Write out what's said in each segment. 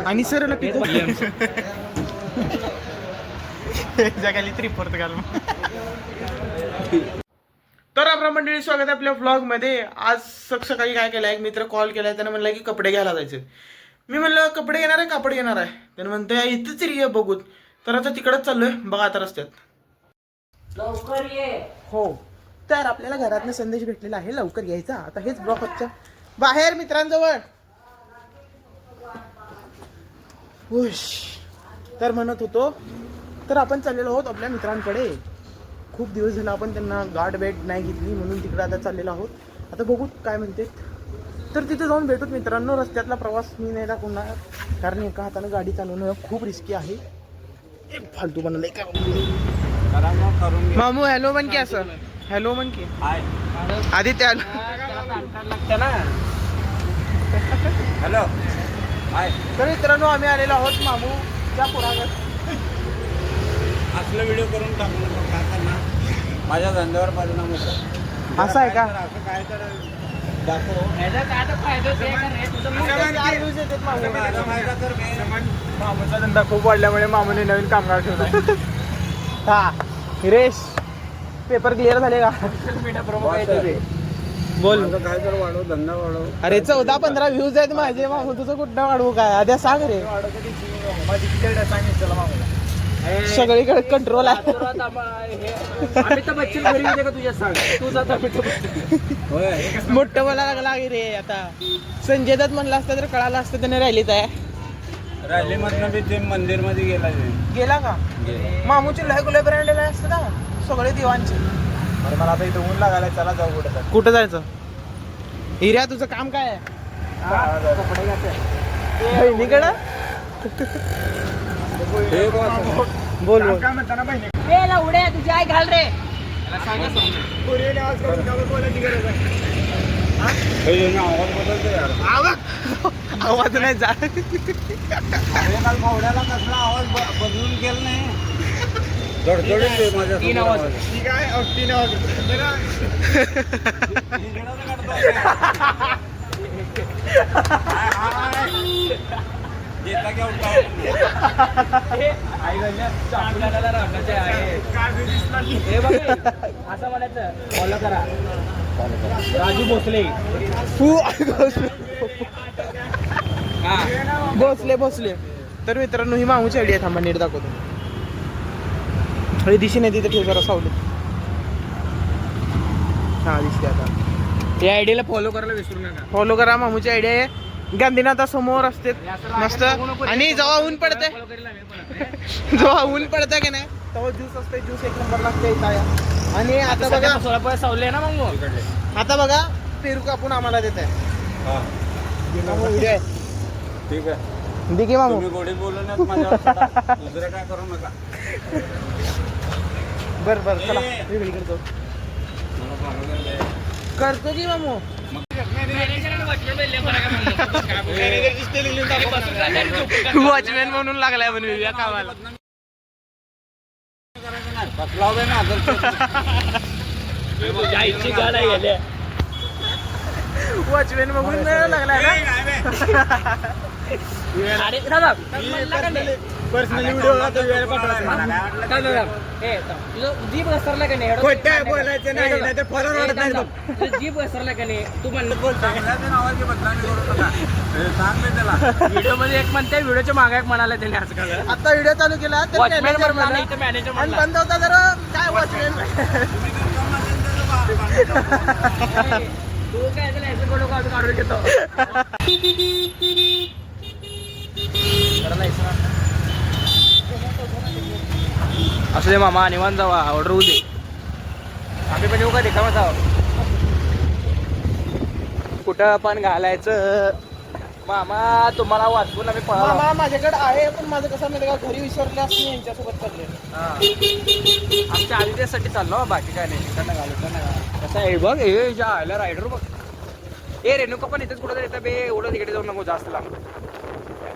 आणि सर नक्की जगाली 3/4 घाल. तर आपल्या मंडळी स्वागत आहे आपल्या व्लॉग मध्ये. आज सकाळी काय केलंय, एक मित्र कॉल केलाय, त्याने म्हणलं की कपडे घ्यायला जायचे. मी म्हणलं कपडे घेणार आहे, कापड घेणार आहे. त्याने म्हणतोय इथंच ये बघूत. तर आता तिकडच चाललोय बघा आता रस्त्यात. लवकर ये. हो, तर आपल्याला घरातनं संदेश भेटलेला आहे लवकर यायचा. आता हेच ब्लॉक अपच्या बाहेर मित्रांजवळ. हुश. तर म्हणत होतो, तर आपण चाललेलो आहोत आपल्या मित्रांकडे. खूप दिवस झाला आपण त्यांना गाठ भेट नाही घेतली, म्हणून तिकडे आता चाललेलो आहोत. आता बघू काय म्हणते. तर तिथे जाऊन भेटूत मित्रांनो. रस्त्यातला प्रवास मी नाही दाखवणार, कारण एका हाताने गाडी चालवणं खूप रिस्की आहे. एक फालतू बनलंय का मामू. हॅलो म्हण की, असं हॅलो म्हण की. आदित्य हॅलो. हॅलो. तर मित्रांनो आम्ही आलेलो आहोत मामूच्या पुरागत. असलं व्हिडिओ करून टाकू नका, काय करणार माझ्या धंद्यावर परिणाम होतो. असं आहे का? असं काय तर दाखव. मामूचा धंदा खूप वाढल्यामुळे मामूने नवीन कामगार ठेवलाय. हा हिरेश, पेपर क्लिअर झाले का? बोल. काय तर वाढव, धंदा वाढव. अरे 14-15 व्ह्यूज आहेत माझे मामू, तुझं कुठं वाढवू काय? आद्या सांग रे. सगळीकडे कंट्रोल आहे. मोठं बोला लागला रे. आता संजय दत्त म्हणलं असतं तर कळालं असतं, त्याने रॅलीत आहे. रॅली मधनं बी ते मंदिर मध्ये गेला का? मामूची लय गुलाब ब्रँड असतं का सगळे दिवाणचे. अरे मला आता इथं ऊन लागायला, चला जाऊ कुठं. कुठं जायचं? हिऱ्या तुझं काम काय आहे? कपडे घ्यायचे. बहिणीकडं बोल बोल. उड्या तुझी आई घाल रे. आवाज बदलतो यार. आवाज नाही जा. काल भावड्याला कसला आवाज बदलून केला नाही. धडधडून माझ्या 3 आवाज. ठीक आहे, 3 आवाज. येता घ्या उठा. असं म्हणायचं फॉलो करा राजू भोसले. भोसले. तर मित्रांनो ही मामूची आयडिया. थांबा नीट दाखवतो. दिशी नाही तिथे ठेव जरा सावलीत. हा दिसते आता. या आयडीला फॉलो करायला विसरू नका. फॉलो करा. मामूची आयडिया आहे. गांधीनाथासमोर असते मस्त. आणि जेव्हा ऊन पडते जेव्हा ऊन पडतं की नाही तेव्हा ज्यूस असते. ज्यूस एक नंबर लागते इथं. आणि आता बघा सोळा सावले ना मग. आता बघा पेरू कापून आम्हाला देत आहे. ठीक आहे. दिघे मामू. तुम्ही गोडी बोलू नये माझ्यावर सोडा. दुसरं काय करू नका. बर चला वेगळीकडे जाऊ. करतो की मामू. वॉचमॅन म्हणून लागलाय पण या कामाला. वॉचमॅन बघून लागलाय ना. पर्सनली व्हिडिओ जीभ घसरला का नाही? बोलायचं नाही तर फॉलोअर वाढत नाही. जीभ घसरला का नाही? तू म्हणलं व्हिडिओ मध्ये एक म्हणते, व्हिडिओच्या मागे एक म्हणाला त्याने. आजकाल आता व्हिडिओ चालू केला तर मॅनेजर आणि बंद होता जर काय वॉचमॅन. तू काय काढून घेतो. असू दे मामा, निवांत जावा. ऑर्डर होऊ दे. आम्ही पण येऊ का? देखा जावं कुठं पण घालायचं. मामा तुम्हाला वाचवून आम्ही पळालो. मामा माझ्याकडे आहे, पण माझं कसं माहिती का, घरी विसरले असं यांच्यासोबत चालले. आमच्या आदित्यासाठी चाललो, बाकी काय नाही. त्यांना घालू कसं आहे बघ. हे ज्या आयला रायडर बघ. ए रेणुका पण इथेच कुठं येतं बे. एवढं तिकडे जाऊ नको जास्त लांब.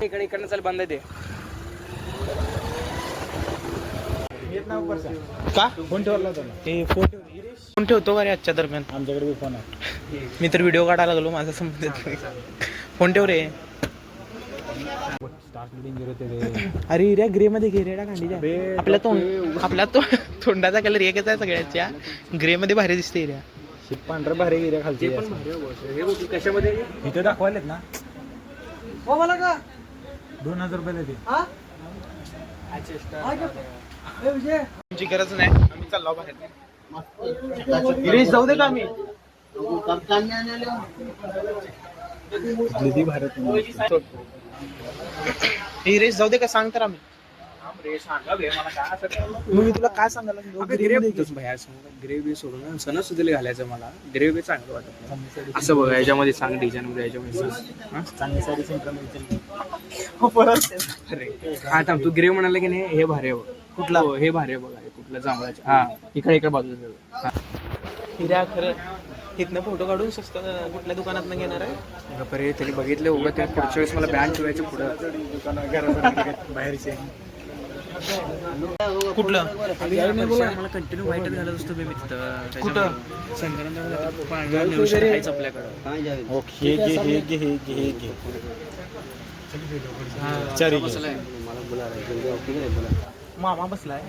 इकडनं चल बंद आहे ते. का फोन ठेवला होता ना. ते फोन ठेवतो का रे आजच्या दरम्यान? आमच्याकडे फोन आहे. मी तर व्हिडिओ काढायला लागलो, माझा संबंध फोन ठेव रे. अरे हिऱ्या ग्रे मध्ये घे रेडा कांडीच्या. आपल्या तोंडाचा कलर एकच आहे सगळ्याच्या. ग्रे मध्ये भारी दिसते हिऱ्या. पांढरं भारी गिऱ्या खालची कशामध्ये इथे दाखवायलेत ना. हो मला का 2000 रुपये देते. तुमची गरज नाही. आम्ही चाललो बाहेर. गिरीश जाऊ दे का आम्ही. गिरीश जाऊ दे का सांग तर आम्ही. मग मी तुला काय सांगायला ग्रेव्ही सोडून सणासुदीला घालायचं मला. ग्रेव्ही चांगलं वाटत नाही. असं बघा याच्यामध्ये सांग डिझाईन मध्ये याच्यामध्ये हा थांब तू ग्रेव्ह म्हणाला की नाही. हे भारी आहे बघ. कुठला हे भारी आहे बघा. कुठलं जांभळाचं. हा इकडे बाजूला. हिऱ्या खरं इथनं फोटो काढून स्वस्त कुठल्या दुकानात घेणार आहे. बरे त्यांनी बघितले उगा ते पुढच्या वेळेस मला बँड ठेवायचं पुढं बाहेरचे कुठलं मला कंटिन्यू वाईटच घालत असतो मी तिथं. कुठं संक्रांत आपल्याकडं. हे घे चारी मामा बसलाय.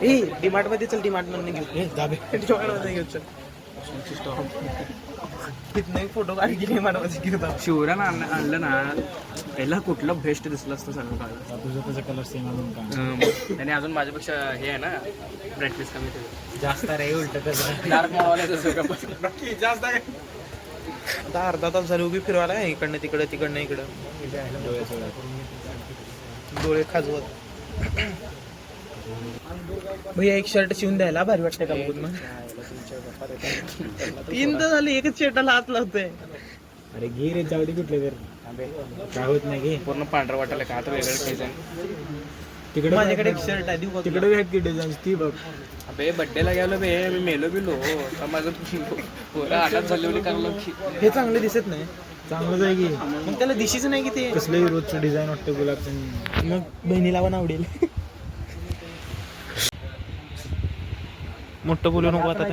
ए डिमार्ट मध्ये चल. डिमार्ट मध्ये घेऊ. डिमार्ट मध्ये घेऊ चल. तिथनं फोटो काढ की डिमार्ट मध्ये घेऊ. शिवरान आणलं ना पहिला कुठलं बेस्ट दिसलं असतं सांगू का. तुझं त्याचा कलर सेम अजून का आणि अजून माझ्यापेक्षा हे आहे ना ब्राईटनेस कमी जास्त रे उलट डार्क जास्त आहे. आता अर्धा तास झाले उभी फिरवायला. इकडनं तिकडं तिकडनं इकडं. डोळे खाजवत. भैया एक शर्ट शिवून द्यायला भारी वाटतंय का बघून. मग 3 तर झाले एकच शर्टाला हात लावतोय. अरे घे रे जाऊ दे कुठले तर काय होत नाही घे. पूर्ण पांढरं वाटायला का आता वेगळं डिझाईन. तिकडे माझ्याकडे एक शर्ट आहे. देऊ का तुला? तिकडे आहेत की डिझाईन ती बघ. अबे बड्डेला गेलो बे मी मेलो बिलो. माझं पोरं आटात झाली करायला. हे चांगलं दिसत नाही. चांगलंच आहे की. मग त्याला दिशीच नाही की ते. कसलंही रोजचं डिझाईन वाटतं गुलाबचं. मग बहिणीला पण आवडेल. मोठं बोलू नको आता.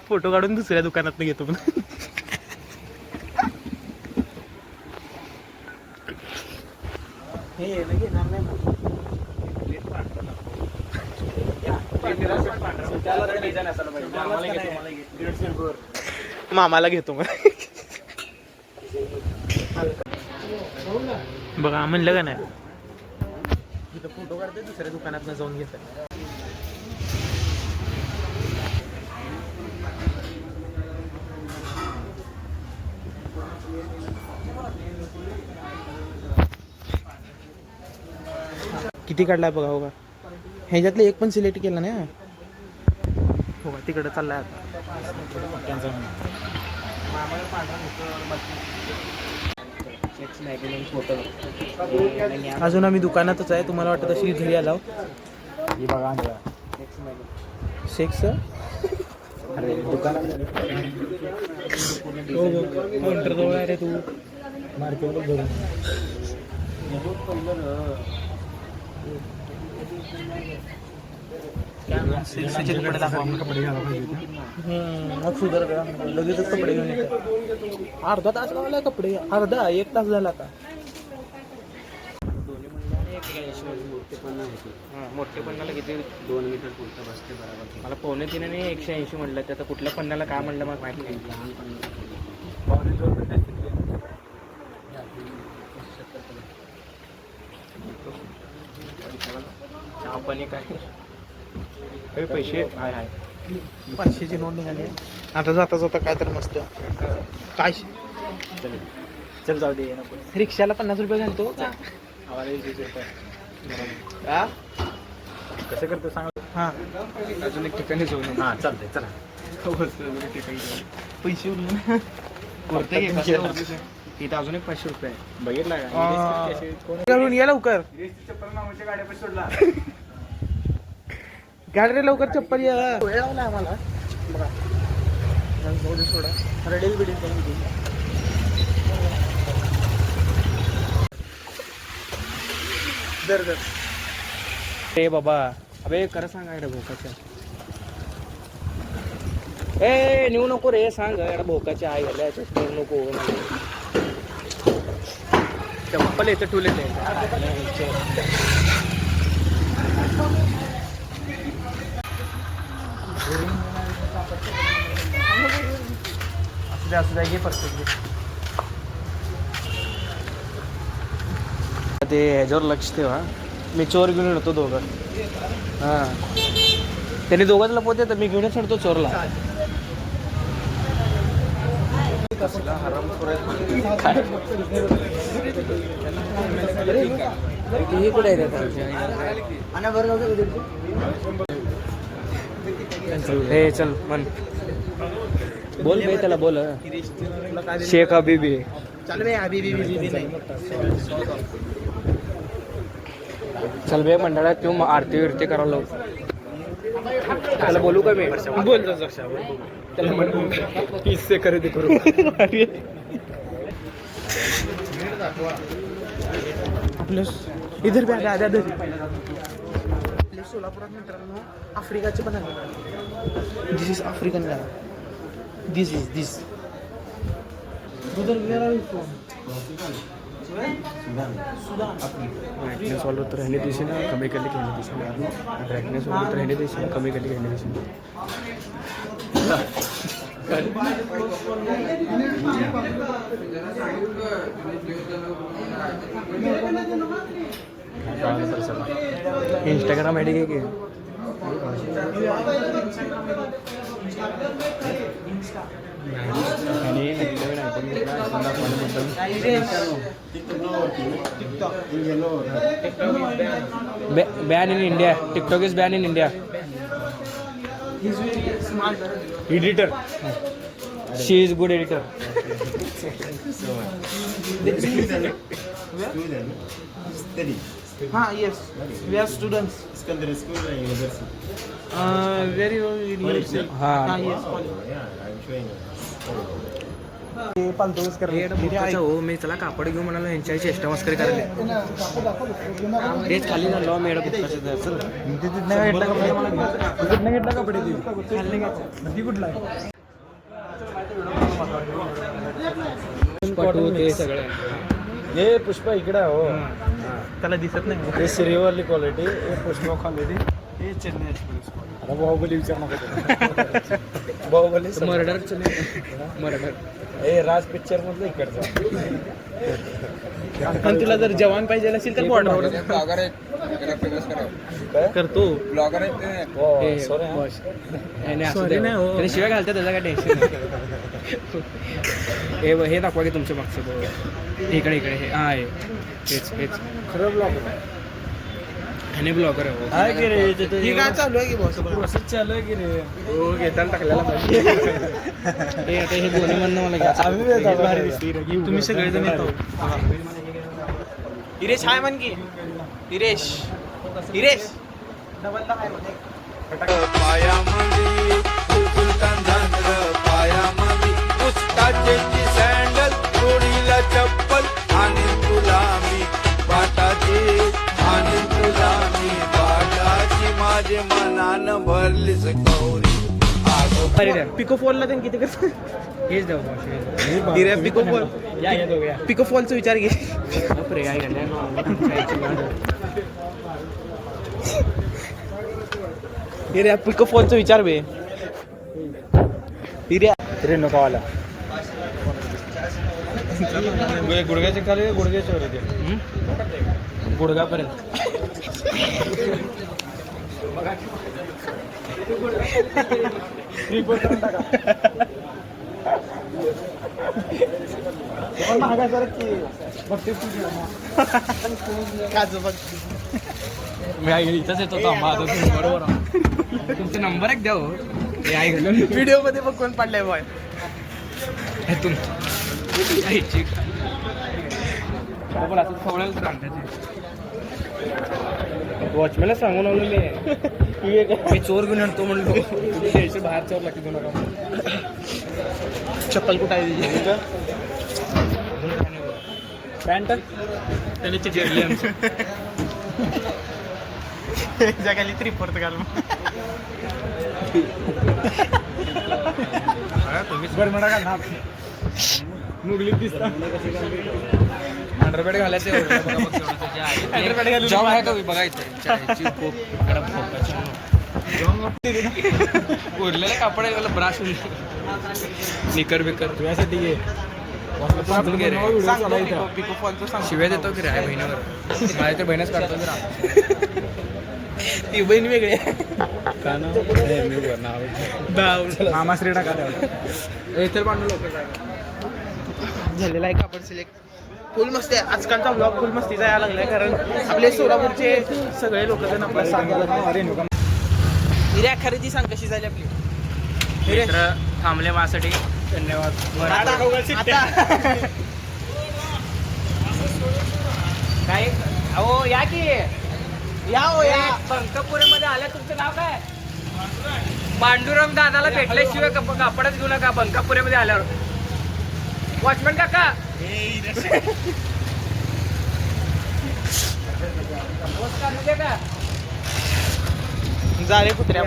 फोटो काढून दुसऱ्या दुकानात घेतो. पण हे घेणार नाही. मामाला घेतो मग. बघा म्हणलं का नाही. इथं फोटो काढते दुसऱ्या दुकानात जाऊन घेतात. किती काढलाय बघा. हो का ह्याच्यातलं एक पण सिलेक्ट केलं नाही. हो का तिकडं चाललाय आता. अजून आम्ही दुकानातच आहे. तुम्हाला वाटत असेल घरी आलो. शेक्स अरे दुकानात काउंटर जवळ आहे रे तू. मार्केट धरून सेक्सचे कपडे दाखवा. कपडे घाला पाहिजे. मग सुधार लगेचच कपडे घेऊन येतात. अर्धा तास लावला कपडे. अर्धा 1 तास झाला आता. मोठे पन्नाला किती 2 मीटर पुढचं बसते बरोबर. मला 2.5 आणि 180 म्हटलं. तर कुठल्या पन्नाला काय म्हणलं मला माहिती नाही. आपण काय पैसे हाय 500ची नोट निघाली. आता जाता जाता काय तर मस्त काय. चल जाऊ दे. रिक्षाला 50 रुपये घालतो का. कसं करतो सांग. हा अजून एक ठिकाणी जाऊन. हां चालतंय चला. पैसे उरले. इथं अजून एक 500 रुपये आहे. बघितला घालून ये लवकर. गाडी रे लवकर. चप्पल ये. वेळ लावला आम्हाला. बघा सोडा रेडील बिडील दर दर. ए बाबा अबे खरं सांगा रे भोकाच्या. ए नेऊ नको रे सांग याला भोकाची आई घाल्या नेऊ नको चप्पल येतं ठुले ते असू द्या घे परफेक्ट ते ह्याच्यावर लक्ष ठेवा मी चोर घेऊन येतो दोघं हां त्यांनी दोघांना लपवते तर मी घेऊनच येतो चोरला हे कुठे हे चल मन बोल बे त्याला बोल शेख हबीबी चल बे अभी नाही चल बे मंडळात तू आरती विरती करायला लावू त्याला बोलू का मी बोल त्याला म्हणू 30 से खरेदी करू आपलं इधर बी आल्या आपल्या सोलापुरात मित्रांनो आफ्रिकाचे पण आहे this is African guy this is this brightness वालों तो रहने दीजिए ना कमी कर लेके रहने दीजिए ब्राइटनेस वालों तो रहने दीजिए कमी कर लेके रहने दीजिए इंस्टाग्राम आईडी काय की आणि नवीन iPhone ban in India TikTok is ban in India editor she is good editor हाँ yes we are students Secondary school and university. Very हाँ यस I'm showing you. पालतोच हो मी त्याला कापड घेऊन म्हणालो यांच्या चेष्टा मस्करी करायला तेच खाली झालो मेडा ते सगळं हे पुष्पा इकडे हो त्याला दिसत नाही हे श्रीवरली क्वालिटी हे पुष्पा क्वालिटी हे चेन्नई एक्सप्रेस आता बाहुबली विचार नका बाहुबली मर्डर हे राज पिक्चर मधलं इकडचं पण तुला जर जवान पाहिजे असेल तर बॉर्डर करतो ब्लॉगर शिवाय घालतात त्याचा काय टेन्शन हे दाखवा की तुमच्या मागचं इकडे हे हा आहे हेच खरं ब्लॉगर आणि ब्लॉगर आहे की रे ही काय चालू आहे की बॉस प्रोसेस चालू आहे की रे हो घेताना टाकलेला पाहिजे हे आता हे दोन्ही म्हणणं मला घ्यायचं तुम्ही सगळेजण येतो इरेश हाय म्हण की इरेश डबल पायामध्ये सुलतान झांजर पायामध्ये पुस्तकाचे सँडल जोडीला चप्पल आणि तुला मी बाटाची आणि तुला मी बाटाची माझे मनानं भरलीच गौरी पिको फॉलला त्यांनी किती करतो हेच देऊ इरे पिको फॉल या दोघ्या पिको फॉलचा विचार घे बापरे काय इरे पिको फॉलचा विचार बे इरे नकावाला गुडघ्याचे खाली गुडघ्याचे वर येते गुडघापर्यंत महागा सर की मी आई इथंच येतो बरोबर तुमचा नंबर एक द्या हो हे आई घालून व्हिडिओ मध्ये बघ कोण पडलाय बॉय असं खवळायला सांगताचे वॉचमॅनला सांगून आलो मी चोर घेऊन आणतो म्हणलो तुम्ही बाहेर चोर लागते घेऊ नका चप्पल कुठं आहे पॅन्ट त्याने चिरली आमची जगाली 3/4 घाल तुम्हीच बरं म्हणा का नाप मुगलीत दिसता अंडरपॅड घालायचं अंडरपॅड घालून जॉब आहे का बघायचं चायची खूप उरलेलं कापड आहे मला ब्राश निकर बिकर तुझ्यासाठी घे पिको फॉलचं सांग. शिव्या देतो की रे बहिणीवर माझ्या तर बहिणच काढतो जरा ती बहीण वेगळी आहे. मामा श्री टाका तर पांडू लोक झालेला आहे कापड सिलेक्ट. फुल मस्ती आहे. आजकालचा ब्लॉग फुल मस्तीचा यायला लागलाय कारण आपले सोलापूरचे सगळे लोक जण आपला साथ द्यायला. हिऱ्या खरेदी सांग कशी झाली आपली. मित्र थांबले माझ्यासाठी धन्यवाद. आता काय अहो या की या हो या. पंकपुरीमध्ये आल्या. तुमचं नाव काय? पांडुरंग दादाला भेटल्याशिवाय कापडच घेऊ नका पंकापुरीमध्ये आल्यावर. वॉचमॅन काका झाले कुत्र्या